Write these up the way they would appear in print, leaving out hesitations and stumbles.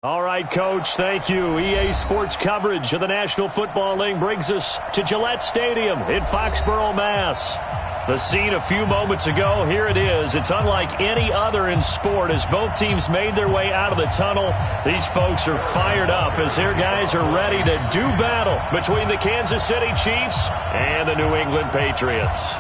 All right, Coach, thank you. EA Sports coverage of the National Football League brings us to Gillette Stadium in Foxborough, Mass. The scene a few moments ago, here it is. It's unlike any other in sport as both teams made their way out of the tunnel. These folks are fired up as their guys are ready to do battle between the Kansas City Chiefs and the New England Patriots.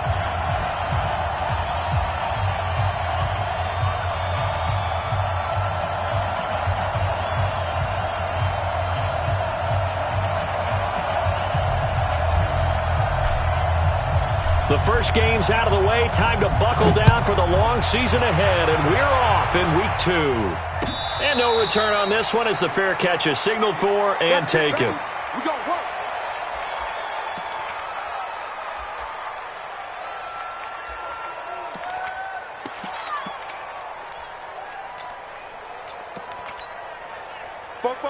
The first game's out of the way. Time to buckle down for the long season ahead, and we're off in week 2. And no return on this one as the fair catch is signaled for and taken. We got work.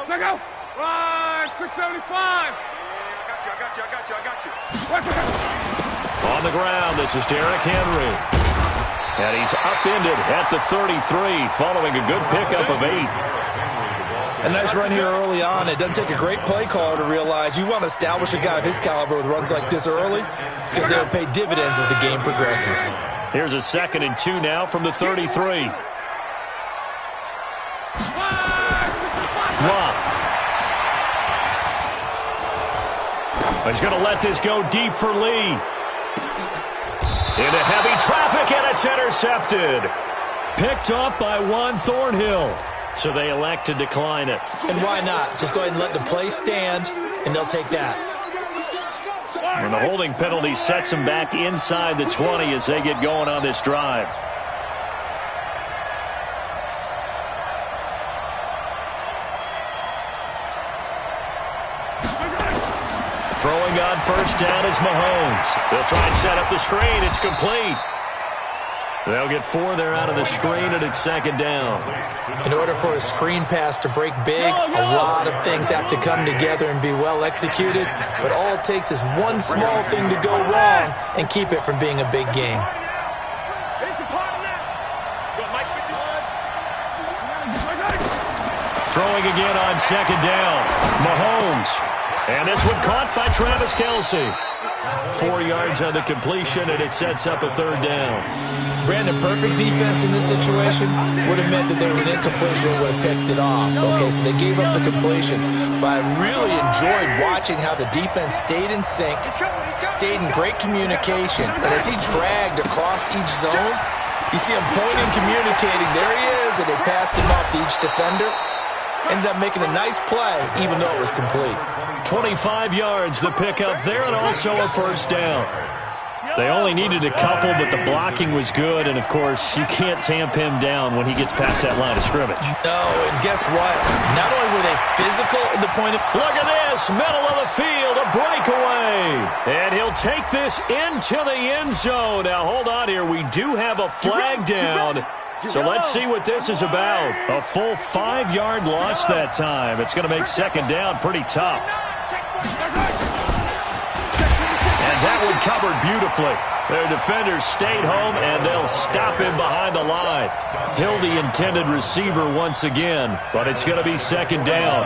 Check out. Right, 675. I got you. On the ground, this is Derrick Henry. And he's upended at the 33 following a good pickup of 8. A nice run here early on. It doesn't take a great play caller to realize you want to establish a guy of his caliber with runs like this early because they'll pay dividends as the game progresses. Here's a 2nd and 2 now from the 33. He's going to let this go deep for Lee. Into heavy traffic, and it's intercepted. Picked up by Juan Thornhill. So they elect to decline it. And why not? Just go ahead and let the play stand, and they'll take that. And the holding penalty sets them back inside the 20 as they get going on this drive. Throwing on first down is Mahomes. They'll try and set up the screen. It's complete. They'll get 4 there out of the screen, and it's 2nd down. In order for a screen pass to break big, a lot of things have to come together and be well executed. But all it takes is one small thing to go wrong and keep it from being a big game. Throwing again on 2nd down. Mahomes. And this one caught by Travis Kelce. 4 yards on the completion, and it sets up a 3rd down. Brandon, perfect defense in this situation would have meant that there was an incompletion and would have picked it off. Okay, so they gave up the completion. But I really enjoyed watching how the defense stayed in sync, stayed in great communication. And as he dragged across each zone, you see him pointing, communicating. There he is, and they passed him off to each defender. Ended up making a nice play, even though it was complete. 25 yards, the pickup there, and also a 1st down. They only needed a couple, but the blocking was good, and, of course, you can't tamp him down when he gets past that line of scrimmage. No, and guess what? Not only were they physical at the point of... Look at this, middle of the field, a breakaway. And he'll take this into the end zone. Now, hold on here. We do have a flag down. So let's see what this is about. A full 5-yard loss that time. It's going to make 2nd down pretty tough. And that one covered beautifully. Their defenders stayed home, and they'll stop him behind the line. Hill the intended receiver once again, but it's going to be 2nd down.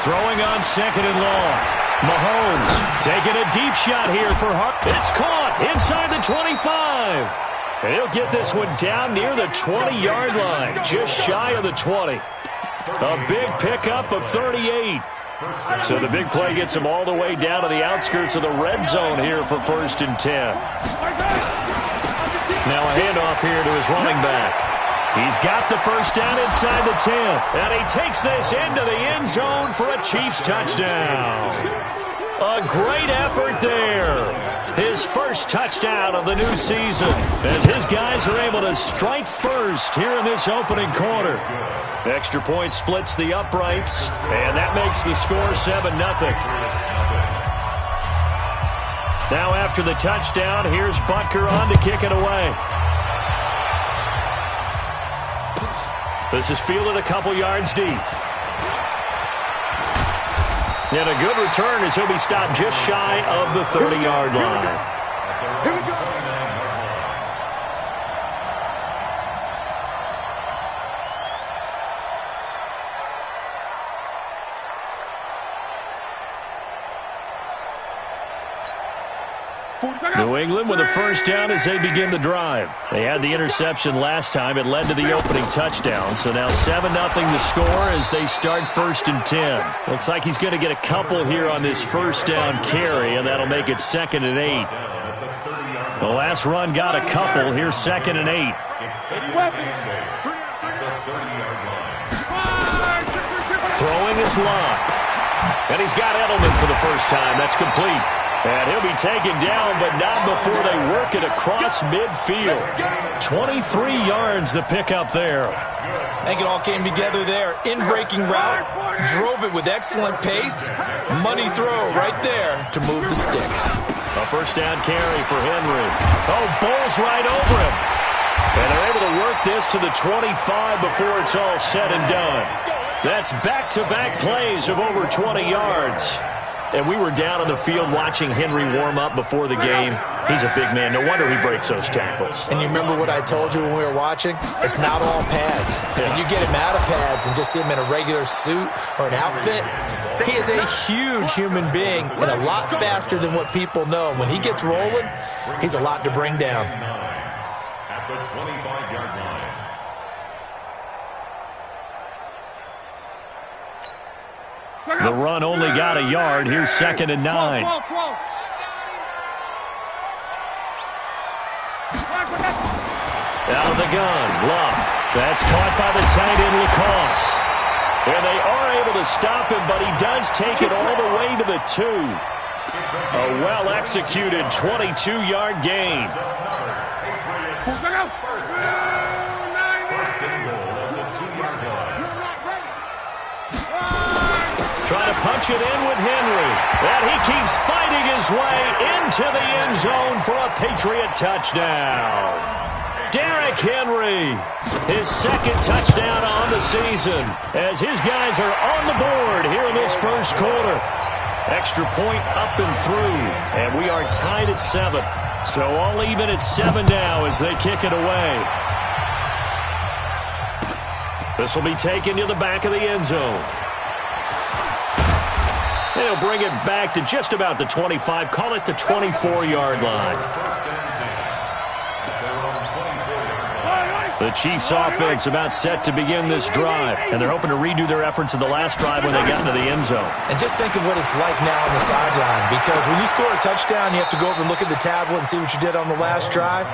Throwing on 2nd and long. Mahomes taking a deep shot here for Hart. It's caught inside the 25. And he'll get this one down near the 20-yard line, just shy of the 20. A big pickup of 38. So the big play gets him all the way down to the outskirts of the red zone here for 1st and 10. Now a handoff here to his running back. He's got the 1st down inside the 10. And he takes this into the end zone for a Chiefs touchdown. A great effort there. His first touchdown of the new season as his guys are able to strike first here in this opening quarter. Extra point splits the uprights, and that makes the score 7-0. Now after the touchdown, here's Butker on to kick it away. This is fielded a couple yards deep. And a good return as he'll be stopped just shy of the 30-yard line. Here we go. New England with a first down as they begin the drive. They had the interception last time. It led to the opening touchdown. So now 7-0 the score as they start 1st and 10. Looks like he's going to get a couple here on this first down carry, and that'll make it 2nd and 8. The last run got a couple. Here's 2nd and 8. Throwing his line. And he's got Edelman for the first time. That's complete. And he'll be taken down, but not before they work it across midfield. 23 yards the pickup there. I think it all came together there. In-breaking route, drove it with excellent pace. Money throw right there to move the sticks. A first down carry for Henry. Oh, bowls right over him. And they're able to work this to the 25 before it's all said and done. That's back-to-back plays of over 20 yards. And we were down on the field watching Henry warm up before the game. He's a big man. No wonder he breaks those tackles. And you remember what I told you when we were watching? It's not all pads. When you get him out of pads and just see him in a regular suit or an outfit, he is a huge human being and a lot faster than what people know. When he gets rolling, he's a lot to bring down. At the 25-yard line. The run only got a yard. Here's 2nd and 9. Out of the gun, Love. That's caught by the tight end, Lacoste. And they are able to stop him, but he does take it all the way to the 2. A well-executed 22-yard gain. Trying to punch it in with Henry. And he keeps fighting his way into the end zone for a Patriot touchdown. Derrick Henry, his 2nd touchdown on the season, as his guys are on the board here in this first quarter. Extra point up and through, and we are tied at 7. So all even at 7 now as they kick it away. This will be taken to the back of the end zone. They'll bring it back to just about the 25. Call it the 24-yard line. The Chiefs offense about set to begin this drive, and they're hoping to redo their efforts in the last drive when they got into the end zone. And just think of what it's like now on the sideline, because when you score a touchdown, you have to go over and look at the tablet and see what you did on the last drive.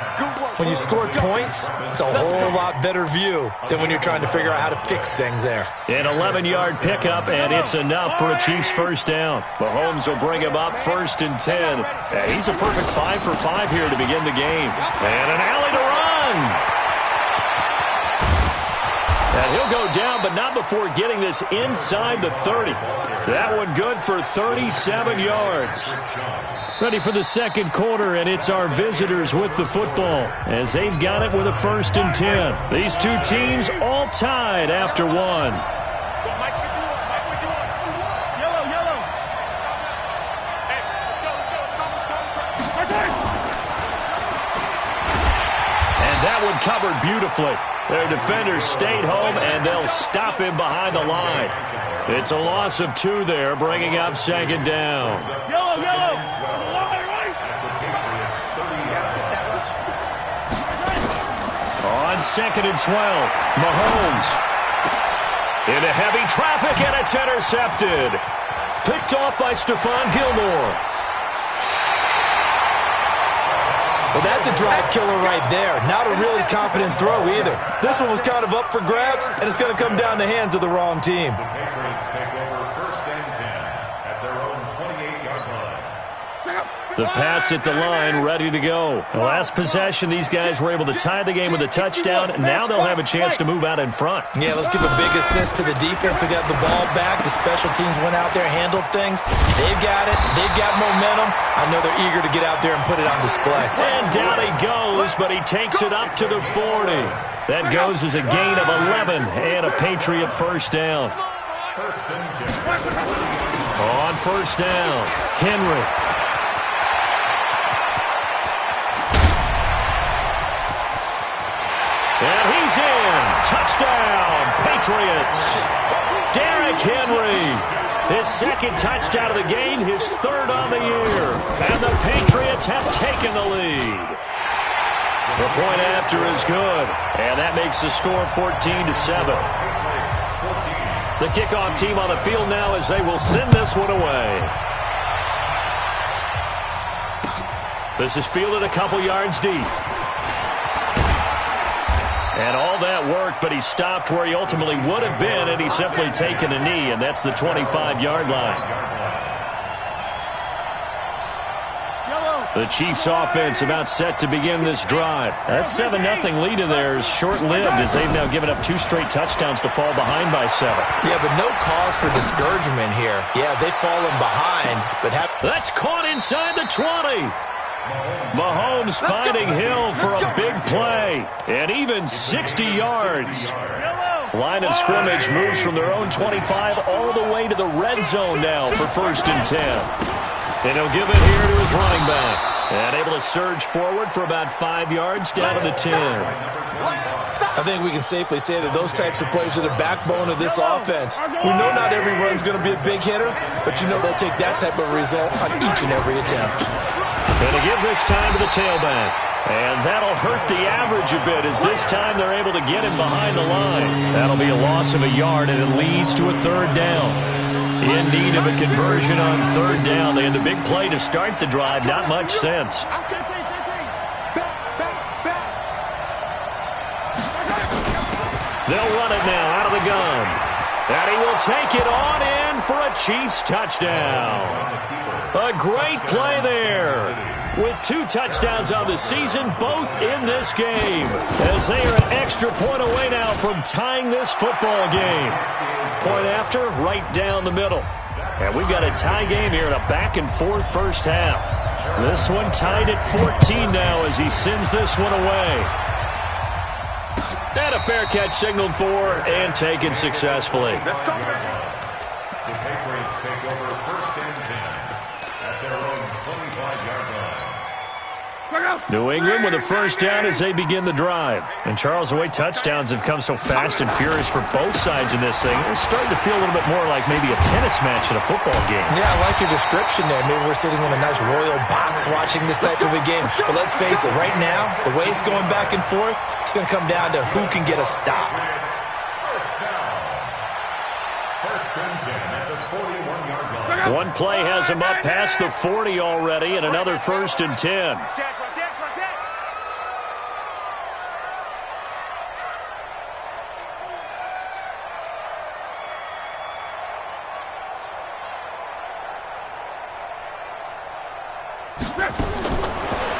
When you scored points, it's a whole lot better view than when you're trying to figure out how to fix things there. An 11-yard pickup, and it's enough for a Chiefs first down. Mahomes will bring him up 1st and 10. And he's a perfect 5 for 5 here to begin the game. And an alley to run. And he'll go down, but not before getting this inside the 30. That one good for 37 yards. Ready for the second quarter, and it's our visitors with the football as they've got it with a 1st and 10. These two teams all tied after 1. And that one covered beautifully. Their defenders stayed home, and they'll stop him behind the line. It's a loss of 2 there, bringing up 2nd down. On 2nd and 12, Mahomes. Into heavy traffic, and it's intercepted. Picked off by Stephon Gilmore. Well, that's a drive killer right there. Not a really confident throw either. This one was kind of up for grabs, and it's going to come down the hands of the wrong team. The Patriots take over 1st and 10 at their own 28-yard line. The Pats at the line, ready to go. The last possession, these guys were able to tie the game with a touchdown. Now they'll have a chance to move out in front. Yeah, let's give a big assist to the defense who got the ball back. The special teams went out there, handled things. They've got it. They've got momentum. I know they're eager to get out there and put it on display. And down he goes, but he takes it up to the 40. That goes as a gain of 11 and a Patriot first down. 1st and 10. On first down, Henry. And he's in. Touchdown, Patriots. Derrick Henry. His second touchdown of the game, his third on the year. And the Patriots have taken the lead. The point after is good. And that makes the score 14-7. The kickoff team on the field now as they will send this one away. This is fielded a couple yards deep. And all that work, but he stopped where he ultimately would have been, and he's simply taken a knee, and that's the 25-yard line. The Chiefs offense about set to begin this drive. That 7-0 lead of theirs short-lived as they've now given up 2 straight touchdowns to fall behind by 7. Yeah, but no cause for discouragement here. Yeah, they've fallen behind, but that's caught inside the 20. Mahomes finding Hill for a big play, and even 60 yards. Line of scrimmage moves from their own 25 all the way to the red zone now for 1st and 10. And he'll give it here to his running back. And able to surge forward for about 5 yards down to the 10. I think we can safely say that those types of plays are the backbone of this offense. We know not every run's going to be a big hitter, but you know they'll take that type of result on each and every attempt. Going to give this time to the tailback. And that'll hurt the average a bit as this time they're able to get him behind the line. That'll be a loss of a yard, and it leads to a 3rd down. In need of a conversion on 3rd down. They had the big play to start the drive. Not much sense. They'll run it now out of the gun. And he will take it on in for a Chiefs touchdown. A great play there. With 2 touchdowns on the season, both in this game. As they are an extra point away now from tying this football game. Point after, right down the middle. And we've got a tie game here in a back-and-forth first half. This one tied at 14 now as he sends this one away. And a fair catch signaled for and taken successfully. The Patriots take over 1st and 10 at their own 25-yard line. New England with a 1st down as they begin the drive. And Charles, the way touchdowns have come so fast and furious for both sides in this thing, it's starting to feel a little bit more like maybe a tennis match in a football game. Yeah, I like your description there. Maybe we're sitting in a nice royal box watching this type of a game. But let's face it, right now, the way it's going back and forth, it's going to come down to who can get a stop. 1st and 10 at the 41-yard line. One play has him up past the 40 already, and another 1st and 10.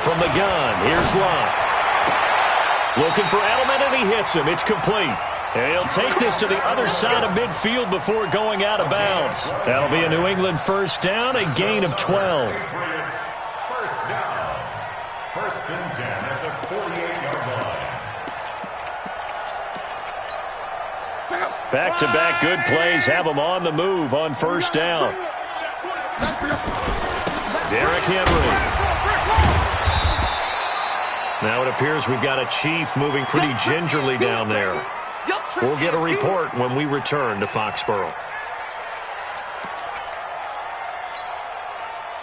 From the gun, here's Locke. Looking for Edelman, and he hits him. It's complete. And he'll take this to the other side of midfield before going out of bounds. That'll be a New England 1st down, a gain of 12. 1st down. 1st and 10 at the 48-yard line. Back-to-back good plays have him on the move on 1st down. Derrick Henry. Now it appears we've got a Chief moving pretty gingerly down there. We'll get a report when we return to Foxborough.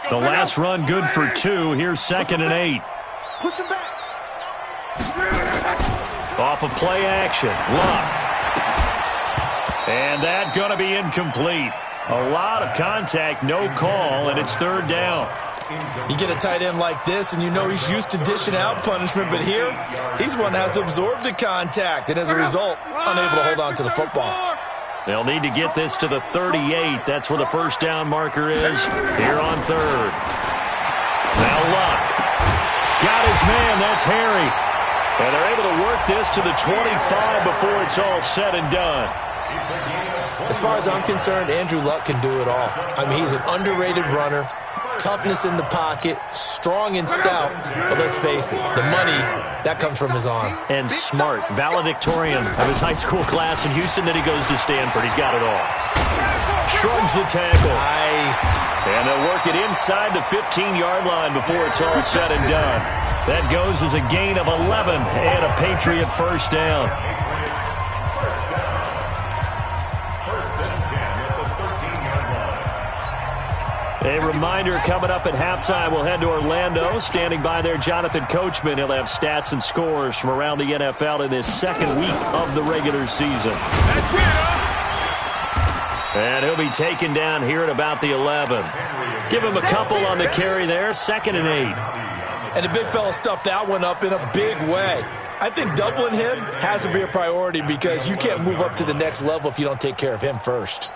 The last run good for 2. Here's 2nd and 8. Push him back. Off of play action. Luck. And that going to be incomplete. A lot of contact, no call, and it's 3rd down. You get a tight end like this, and you know he's used to dishing out punishment, but here, he's one that has to absorb the contact, and as a result, unable to hold on to the football. They'll need to get this to the 38. That's where the 1st down marker is here on 3rd. Now Luck. Got his man. That's Harry. And they're able to work this to the 25 before it's all said and done. As far as I'm concerned, Andrew Luck can do it all. I mean, he's an underrated runner. Toughness in the pocket, strong and stout, but let's face it, the money, that comes from his arm. And smart, valedictorian of his high school class in Houston, then he goes to Stanford. He's got it all. Shrugs the tackle. Nice. And they'll work it inside the 15-yard line before it's all said and done. That goes as a gain of 11 and a Patriot first down. A reminder, coming up at halftime, we'll head to Orlando. Standing by there, Jonathan Coachman. He'll have stats and scores from around the NFL in this second week of the regular season. And he'll be taken down here at about the 11. Give him a couple on the carry there, 2nd and 8. And the big fella stuffed that one up in a big way. I think doubling him has to be a priority because you can't move up to the next level if you don't take care of him first.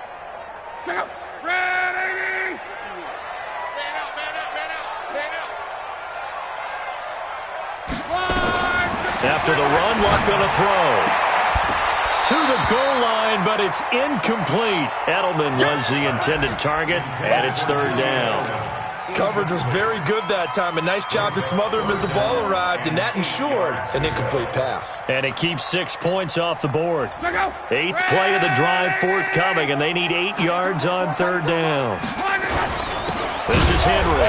After the run, Luck going to throw. To the goal line, but it's incomplete. Edelman was the intended target, and it's 3rd down. Coverage was very good that time. A nice job to smother him as the ball arrived, and that ensured an incomplete pass. And it keeps 6 points off the board. 8th play of the drive forthcoming, and they need 8 yards on 3rd down. This is Henry.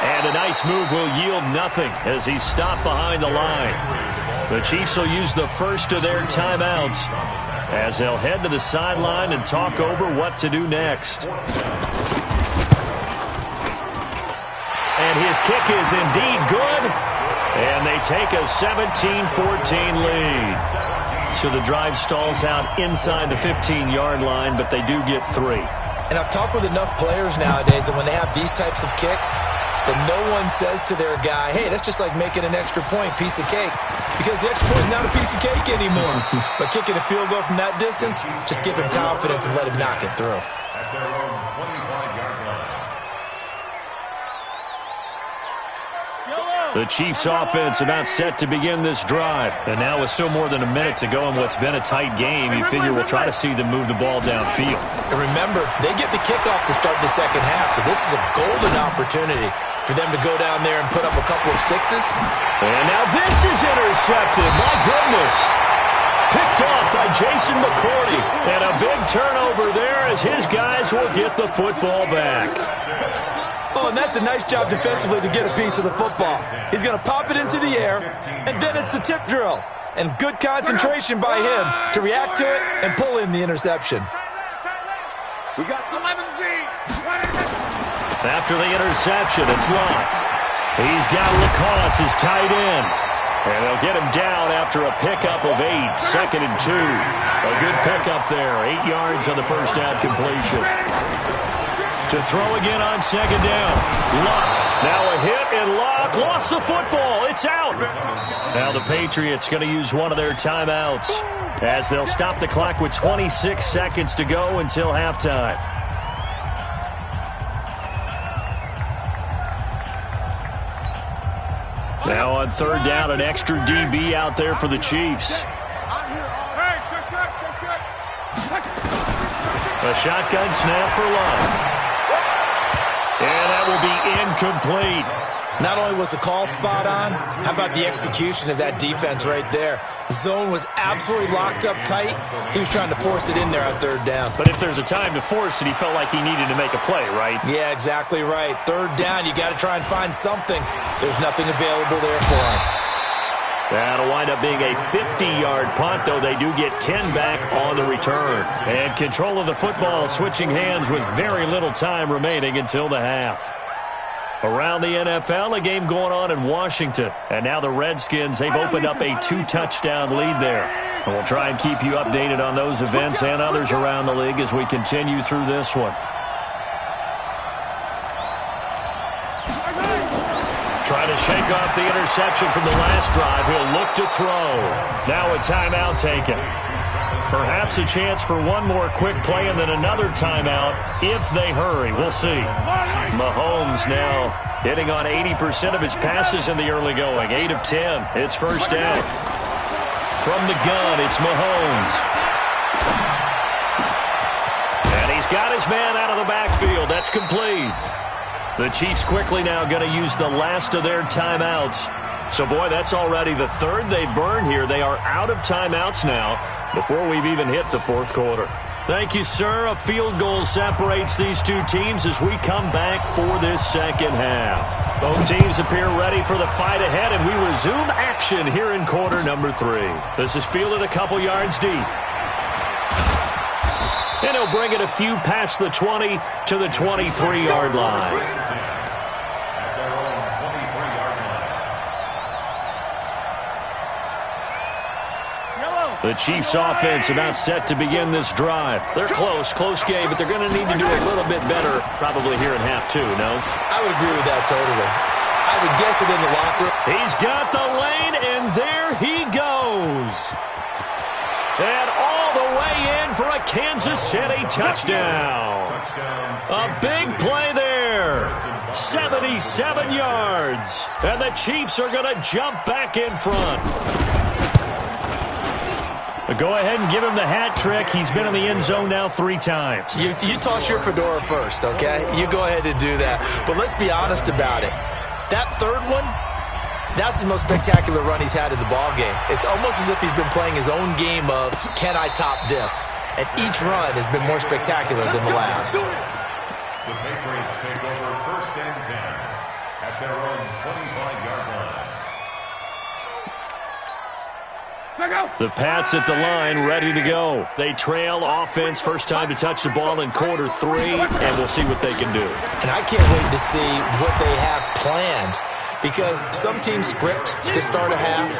And a nice move will yield nothing as he's stopped behind the line. The Chiefs will use the first of their timeouts as they'll head to the sideline and talk over what to do next. And his kick is indeed good. And they take a 17-14 lead. So the drive stalls out inside the 15-yard line, but they do get 3. And I've talked with enough players nowadays that when they have these types of kicks, that no one says to their guy, hey, that's just like making an extra point, piece of cake. Because the extra point is not a piece of cake anymore. But kicking a field goal from that distance, just give him confidence and let him knock it through. At their own 25-yard line. The Chiefs offense about set to begin this drive. And now with still more than a minute to go in what's been a tight game, you figure we'll try to see them move the ball downfield. And remember, they get the kickoff to start the second half, so this is a golden opportunity for them to go down there and put up a couple of 6s. And now this is intercepted. My goodness. Picked off by Jason McCourty. And a big turnover there as his guys will get the football back. Oh, and that's a nice job defensively to get a piece of the football. He's going to pop it into the air, and then it's the tip drill. And good concentration by him to react to it and pull in the interception. We got 11Z. After the interception, it's Locke. He's got Lacoste, his tight end. And they'll get him down after a pickup of 8, 2nd and 2. A good pickup there, 8 yards on the first down completion. To throw again on 2nd down. Locke. Now a hit, and Locke lost the football. It's out. Now the Patriots going to use one of their timeouts as they'll stop the clock with 26 seconds to go until halftime. Now on 3rd down, an extra DB out there for the Chiefs. A shotgun snap for Locke. And that will be incomplete. Not only was the call spot on, how about the execution of that defense right there? The zone was absolutely locked up tight. He was trying to force it in there on 3rd down. But if there's a time to force it, he felt like he needed to make a play, right? Yeah, exactly right. 3rd down, you got to try and find something. There's nothing available there for him. That'll wind up being a 50-yard punt, though they do get 10 back on the return. And control of the football switching hands with very little time remaining until the half. Around the NFL, a game going on in Washington. And now the Redskins, they've opened up a 2-touchdown lead there. And we'll try and keep you updated on those events and others around the league as we continue through this one. Trying to shake off the interception from the last drive. He'll look to throw. Now a timeout taken. Perhaps a chance for one more quick play and then another timeout if they hurry. We'll see. Mahomes now hitting on 80% of his passes in the early going. 8 of 10. It's first down. From the gun, it's Mahomes. And he's got his man out of the backfield. That's complete. The Chiefs quickly now going to use the last of their timeouts. So, boy, that's already the 3rd they've burned here. They are out of timeouts now before we've even hit the 4th quarter. Thank you, sir. A field goal separates these two teams as we come back for this second half. Both teams appear ready for the fight ahead, and we resume action here in quarter number 3. This is fielded a couple yards deep. And he'll bring it a few past the 20 to the 23-yard line. The Chiefs offense about set to begin this drive. They're close game, but they're going to need to do a little bit better probably here in half 2, no? I would agree with that totally. I would guess it in the locker room. He's got the lane, and there he goes. And all the way in for a Kansas City touchdown. A big play there. 77 yards. And the Chiefs are going to jump back in front. Go ahead and give him the hat trick. He's been in the end zone now 3 times. You toss your fedora first, okay? You go ahead and do that. But let's be honest about it. That third one, that's the most spectacular run he's had in the ballgame. It's almost as if he's been playing his own game of, can I top this? And each run has been more spectacular than the last. The Patriots take over 1st and 10 at their own 25-yard line. The Pats at the line, ready to go. They trail offense, first time to touch the ball in quarter 3, and we'll see what they can do. And I can't wait to see what they have planned, because some teams script to start a half.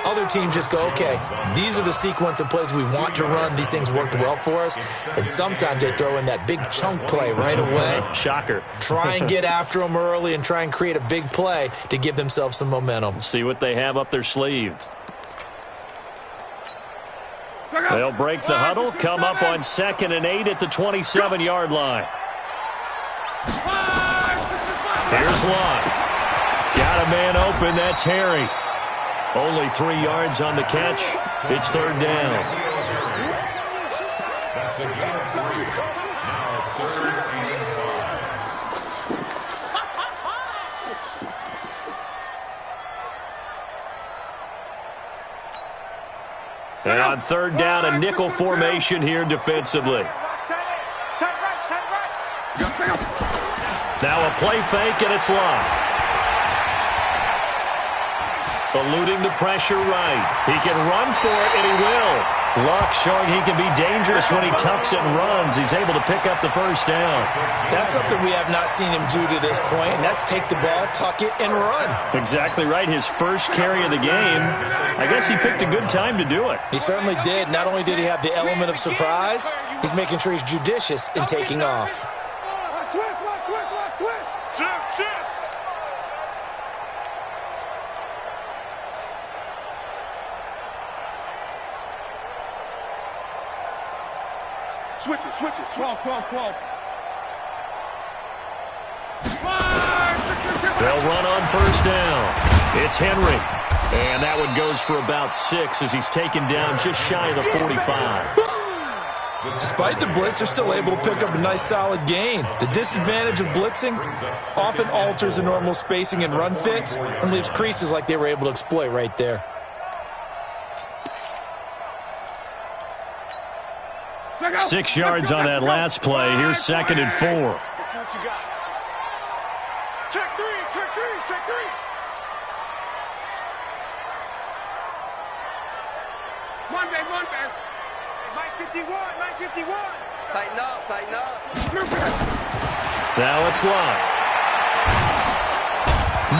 Other teams just go, okay, these are the sequence of plays we want to run. These things worked well for us. And sometimes they throw in that big chunk play right away. Shocker. Try and get after them early and try and create a big play to give themselves some momentum. See what they have up their sleeve. They'll break the huddle, come up on 2nd and 8 at the 27-yard line. Here's Locke. Got a man open, that's Harry. Only 3 yards on the catch. It's 3rd down. That's a gain of 3. Now 3rd and 5. And on 3rd down, a nickel formation here defensively. Now a play fake, and it's Locke. Eluding the pressure right. He can run for it, and he will. Locke showing he can be dangerous when he tucks and runs. He's able to pick up the 1st down. That's something we have not seen him do to this point, and that's take the ball, tuck it, and run. Exactly right. His first carry of the game. I guess he picked a good time to do it. He certainly did. Not only did he have the element of surprise, he's making sure he's judicious in taking off. Switch it. Swell. They'll run on 1st down. It's Henry. And that one goes for about 6 as he's taken down just shy of the 45. Despite the blitz, they're still able to pick up a nice solid gain. The disadvantage of blitzing often alters the normal spacing and run fits and leaves creases like they were able to exploit right there. Six yards on that last play. Here's 2nd and 4. Let's see what you got. Check three. Come on, babe. Mike 51. Tighten up. Now it's Locke.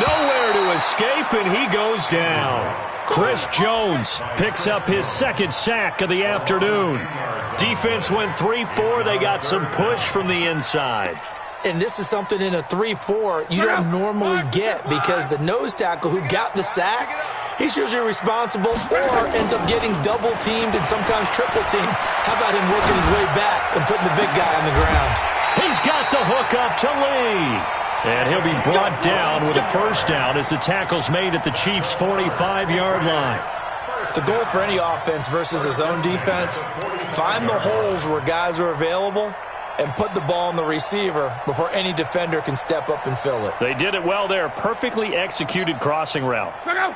Nowhere to escape, and he goes down. Chris Jones picks up his 2nd sack of the afternoon. Defense went 3-4. They got some push from the inside. And this is something in a 3-4 you don't normally get, because the nose tackle who got the sack, he's usually responsible or ends up getting double-teamed and sometimes triple-teamed. How about him working his way back and putting the big guy on the ground? He's got the hook up to Lee. And he'll be brought down with a 1st down as the tackle's made at the Chiefs' 45-yard line. The goal for any offense versus his own defense, find the holes where guys are available and put the ball on the receiver before any defender can step up and fill it. They did it well there. Perfectly executed crossing route.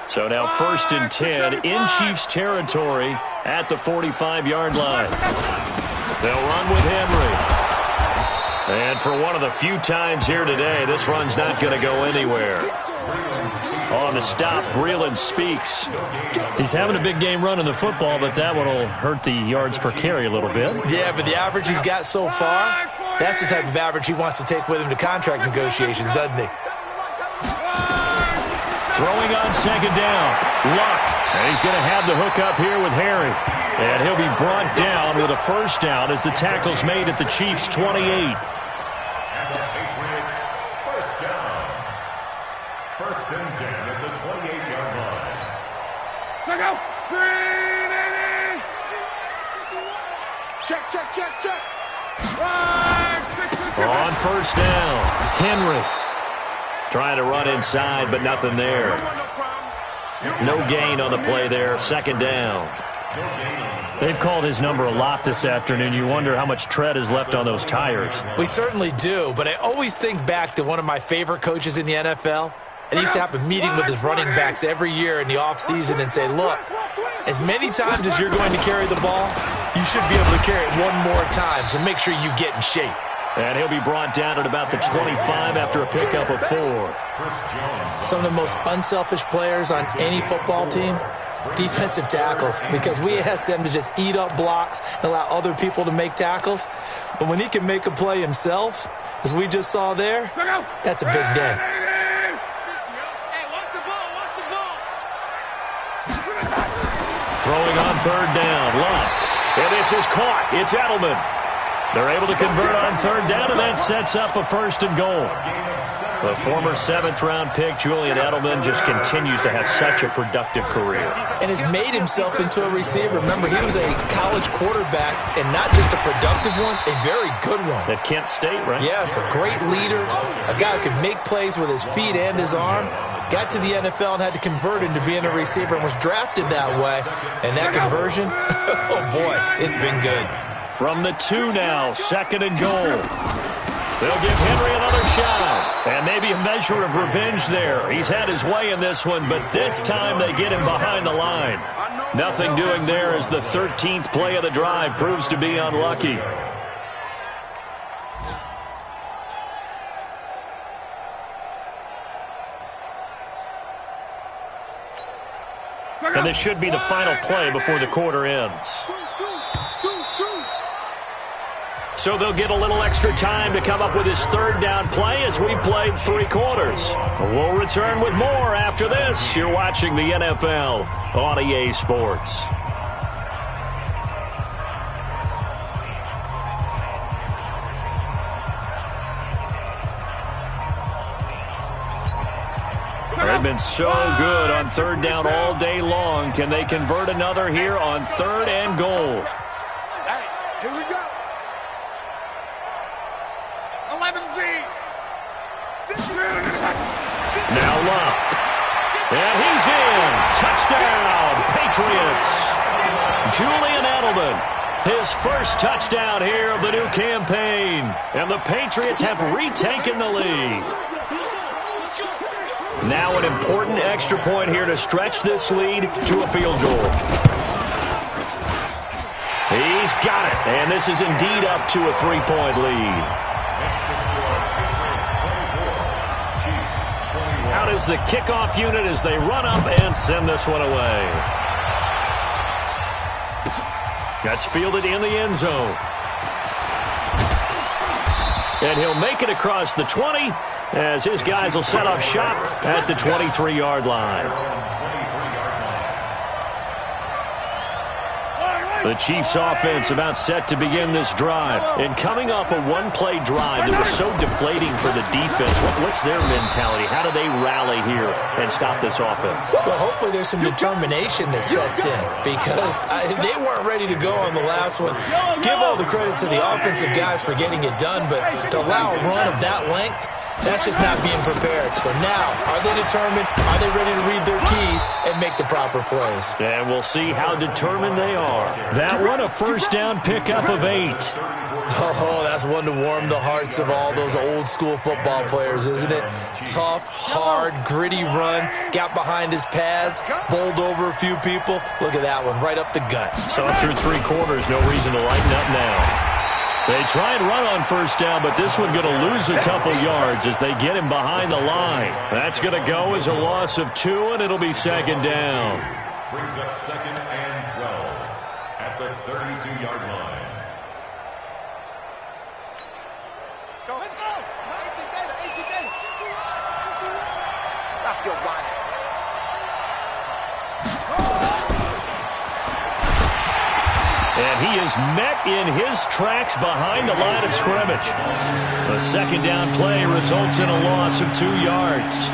So now 1st and 10 in Chiefs territory at the 45-yard line. They'll run with Henry. And for one of the few times here today, this run's not going to go anywhere. On the stop, Breeland speaks. He's having a big game running the football, but that one will hurt the yards per carry a little bit. Yeah, but the average he's got so far, that's the type of average he wants to take with him to contract negotiations, doesn't he? Throwing on second down. Luck. And he's going to have the hook up here with Harry. And he'll be brought down with a first down as the tackle's made at the Chiefs' 28. And the Patriots, first down. First and 10 at the 28-yard line. Check out. Check. On first down, Henry. Trying to run inside, but nothing there. No gain on the play there. Second down. They've called his number a lot this afternoon. You wonder how much tread is left on those tires. We certainly do, but I always think back to one of my favorite coaches in the NFL. And he used to have a meeting with his running backs every year in the offseason and say, look, as many times as you're going to carry the ball, you should be able to carry it one more time, so make sure you get in shape. And he'll be brought down at about the 25 after a pickup of 4. Some of the most unselfish players on any football team, defensive tackles, because we ask them to just eat up blocks and allow other people to make tackles. But when he can make a play himself, as we just saw there, that's a big day. Throwing on third down, Luck. And this is caught. It's Edelman. They're able to convert on third down, and that sets up a first and goal. The former 7th-round pick, Julian Edelman, just continues to have such a productive career. And has made himself into a receiver. Remember, he was a college quarterback, and not just a productive one, a very good one. At Kent State, right? Yes, a great leader, a guy who could make plays with his feet and his arm. Got to the NFL and had to convert into being a receiver and was drafted that way. And that conversion, oh boy, it's been good. From the 2 now, second and goal. They'll give Henry another shot. And maybe a measure of revenge there. He's had his way in this one, but this time they get him behind the line. Nothing doing there as the 13th play of the drive proves to be unlucky. And this should be the final play before the quarter ends. So they'll get a little extra time to come up with his third down play as we've played 3 quarters. We'll return with more after this. You're watching the NFL on EA Sports. They've been so good on third down all day long. Can they convert another here on third and goal? Hey, here we go. 11B. Now Luck. And he's in. Touchdown, Patriots. Julian Edelman, his first touchdown here of the new campaign. And the Patriots have retaken the lead. Now an important extra point here to stretch this lead to a field goal. He's got it. And this is indeed up to a 3-point lead. Out is the kickoff unit as they run up and send this one away. That's fielded in the end zone. And he'll make it across the 20 as his guys will set up shop at the 23-yard line. The Chiefs offense about set to begin this drive. And coming off a one-play drive that was so deflating for the defense, what's their mentality? How do they rally here and stop this offense? Well, hopefully there's some determination that sets in because they weren't ready to go on the last one. Give all the credit to the offensive guys for getting it done, but to allow a run of that length, that's just not being prepared. So now, are they determined? Are they ready to read their keys and make the proper plays? And we'll see how determined they are. That one, a first down pickup of 8. Oh, that's one to warm the hearts of all those old school football players, isn't it? Tough, hard, gritty run, got behind his pads, bowled over a few people. Look at that one, right up the gut. So through 3 quarters, no reason to lighten up now. They try and run on first down, but this one going to lose a couple yards as they get him behind the line. That's going to go as a loss of 2, and it'll be second down. Brings up second and 12 at the 32-yard line. Let's go. 18 data. Stop your whining. And he is met in his tracks behind the line of scrimmage. The second down play results in a loss of 2 yards.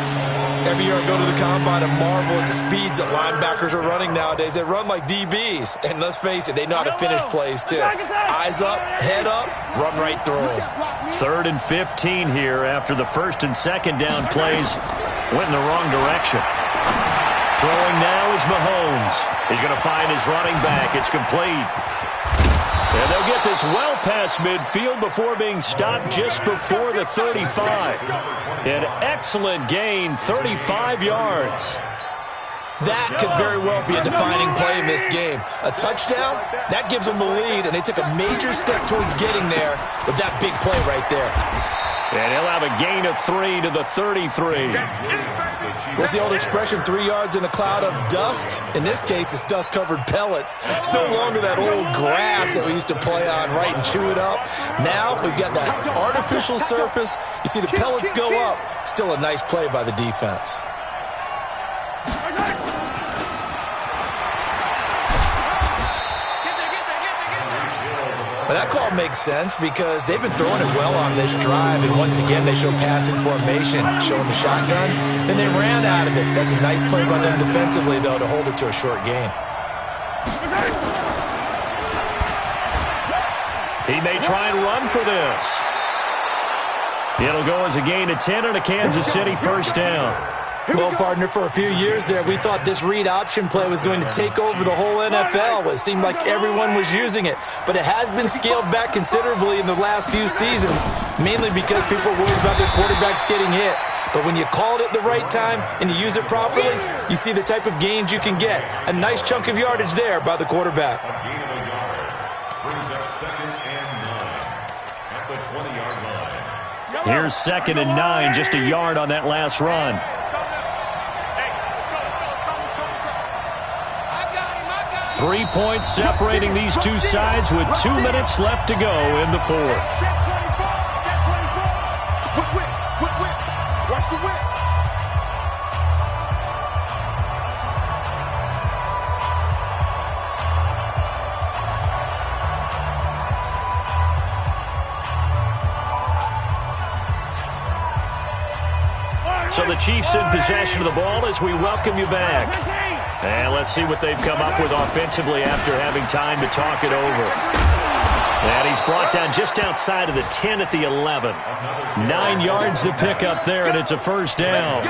Every year I go to the combine and marvel at the speeds that linebackers are running nowadays. They run like DBs. And let's face it, they know how to finish plays too. Eyes up, head up, run right through them. 3rd and 15 here after the first and second down plays went in the wrong direction. Throwing now is Mahomes. He's going to find his running back. It's complete. And they'll get this well past midfield before being stopped just before the 35. An excellent gain, 35 yards. That could very well be a defining play in this game. A touchdown, that gives them the lead, and they took a major step towards getting there with that big play right there. And he'll have a gain of 3 to the 33. What's the old expression, 3 yards in a cloud of dust? In this case, it's dust-covered pellets. It's no longer that old grass that we used to play on, right, and chew it up. Now we've got that artificial surface. You see the pellets go up. Still a nice play by the defense. But that call makes sense because they've been throwing it well on this drive, and once again they show passing formation, showing the shotgun. Then they ran out of it. That's a nice play by them defensively, though, to hold it to a short gain. He may try and run for this. It'll go as a gain of 10 and a Kansas City first down. Well, partner, for a few years there, we thought this read option play was going to take over the whole NFL. It seemed like everyone was using it, but it has been scaled back considerably in the last few seasons, mainly because people are worried about their quarterbacks getting hit. But when you call it at the right time and you use it properly, you see the type of gains you can get. A nice chunk of yardage there by the quarterback. A gain of a yard. Brings up second and 9 at the 20-yard line. Here's 2nd and 9, just a yard on that last run. 3 points separating these two sides with 2 minutes left to go in the 4th. Watch the whip. So the Chiefs in possession of the ball as we welcome you back. And let's see what they've come up with offensively after having time to talk it over. And he's brought down just outside of the 10 at the 11. 9 yards to pick up there, and it's a first down.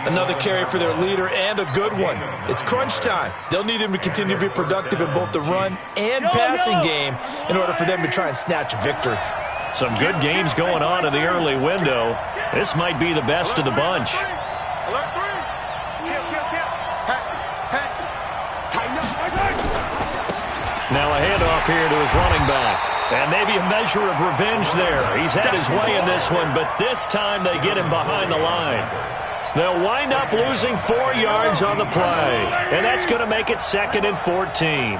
Another carry for their leader and a good one. It's crunch time. They'll need him to continue to be productive in both the run and passing game in order for them to try and snatch a victory. Some good games going on in the early window. This might be the best of the bunch. Alert 3. Kill. Pass it. Tighten up. Now a handoff here to his running back. And maybe a measure of revenge there. He's had his way in this one, but this time they get him behind the line. They'll wind up losing 4 yards on the play. And that's going to make it 2nd and 14.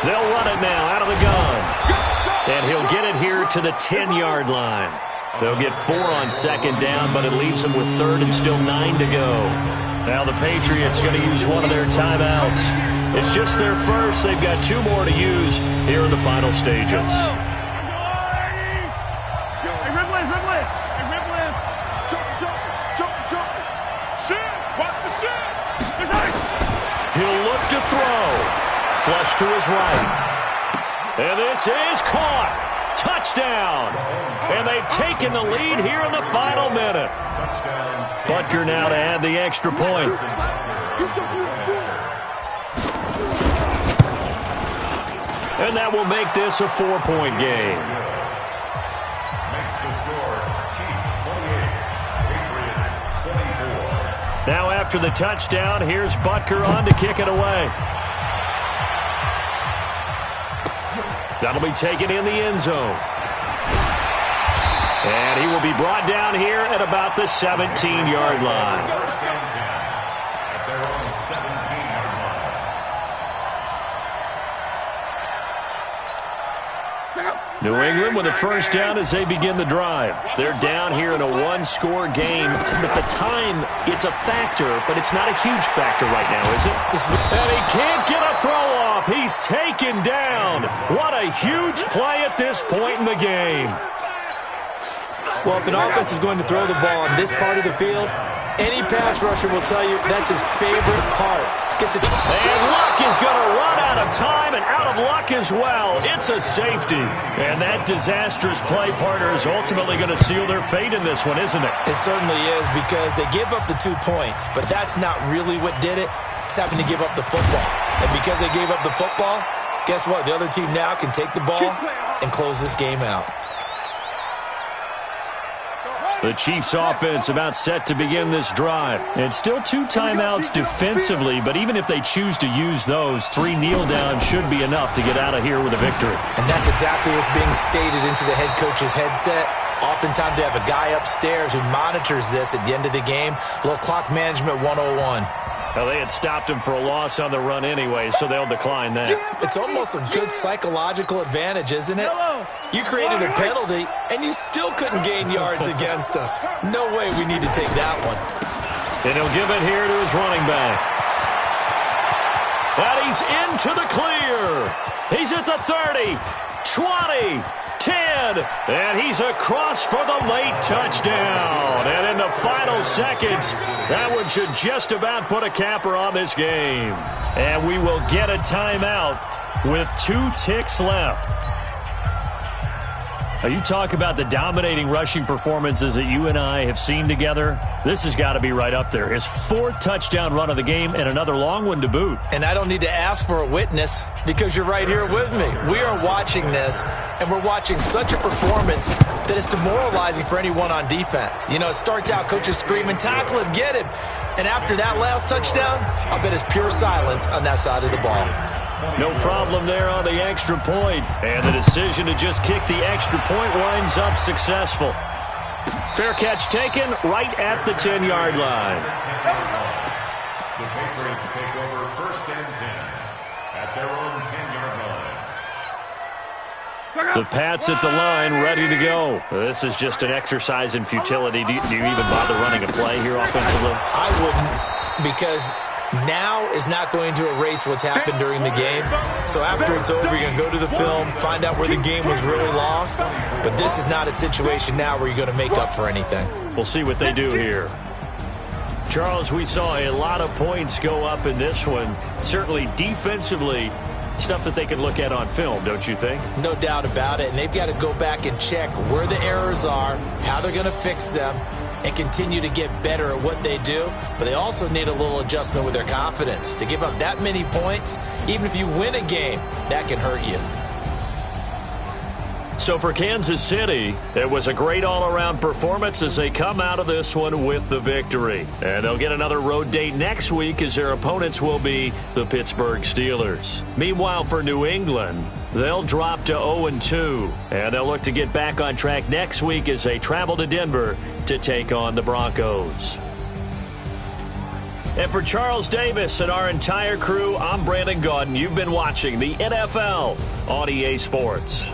They'll run it now out of the gun. And he'll get it here to the 10-yard line. They'll get 4 on 2nd down, but it leaves them with 3rd and still 9 to go. Now the Patriots going to use one of their timeouts. It's just their first. They've got 2 more to use here in the final stages. He'll look to throw. Flush to his right. And this is caught. Touchdown. And they've taken the lead here in the final minute. Butker now to add the extra point. And that will make this a 4-point game. Makes the score Chiefs 28, Patriots 24. Now after the touchdown, here's Butker on to kick it away. That'll be taken in the end zone. And he will be brought down here at about the 17-yard line. First and 10 at their own 17-yard line. New England with a first down as they begin the drive. They're down here in a one-score game. But the time, it's a factor, but it's not a huge factor right now, is it? And he can't get a throw off. He's taken down. What a huge play at this point in the game. Well, if an offense is going to throw the ball on this part of the field, any pass rusher will tell you that's his favorite part. And Luck is going to run out of time and out of luck as well. It's a safety. And that disastrous play, partner, is ultimately going to seal their fate in this one, isn't it? It certainly is, because they give up the 2 points, but that's not really what did it. It's having to give up the football. And because they gave up the football, guess what? The other team now can take the ball and close this game out. The Chiefs offense about set to begin this drive. And still 2 timeouts defensively, but even if they choose to use those, 3 kneel downs should be enough to get out of here with a victory. And that's exactly what's being stated into the head coach's headset. Oftentimes they have a guy upstairs who monitors this at the end of the game. A little clock management 101. Well, they had stopped him for a loss on the run anyway, so they'll decline that. It's almost a good psychological advantage, isn't it? You created a penalty, and you still couldn't gain yards against us. No way we need to take that one. And he'll give it here to his running back. And he's into the clear. He's at the 30, 20, 10, and he's across for the late touchdown. And in the final seconds, that one should just about put a capper on this game. And we will get a timeout with 2 ticks left. Now, you talk about the dominating rushing performances that you and I have seen together. This has got to be right up there. His 4th touchdown run of the game and another long one to boot. And I don't need to ask for a witness because you're right here with me. We are watching this, and we're watching such a performance that is demoralizing for anyone on defense. You know, it starts out, coaches screaming, tackle him, get him. And after that last touchdown, I'll bet it's pure silence on that side of the ball. No problem there on the extra point. And the decision to just kick the extra point winds up successful. Fair catch taken right at the 10-yard line. The Patriots take over first and 10 at their own 10-yard line. The Pats at the line, ready to go. This is just an exercise in futility. Do you even bother running a play here offensively? I wouldn't, because now is not going to erase what's happened during the game. So after it's over, you're going to go to the film, find out where the game was really lost. But this is not a situation now where you're going to make up for anything. We'll see what they do here. Charles, we saw a lot of points go up in this one. Certainly defensively, stuff that they can look at on film, don't you think? No doubt about it. And they've got to go back and check where the errors are, how they're going to fix them, and continue to get better at what they do. But they also need a little adjustment with their confidence. To give up that many points, even if you win a game, that can hurt you. So for Kansas City, it was a great all-around performance as they come out of this one with the victory. And they'll get another road date next week as their opponents will be the Pittsburgh Steelers. Meanwhile, for New England, they'll drop to 0-2. And they'll look to get back on track next week as they travel to Denver to take on the Broncos. And for Charles Davis and our entire crew, I'm Brandon Gaudin. You've been watching the NFL on EA Sports.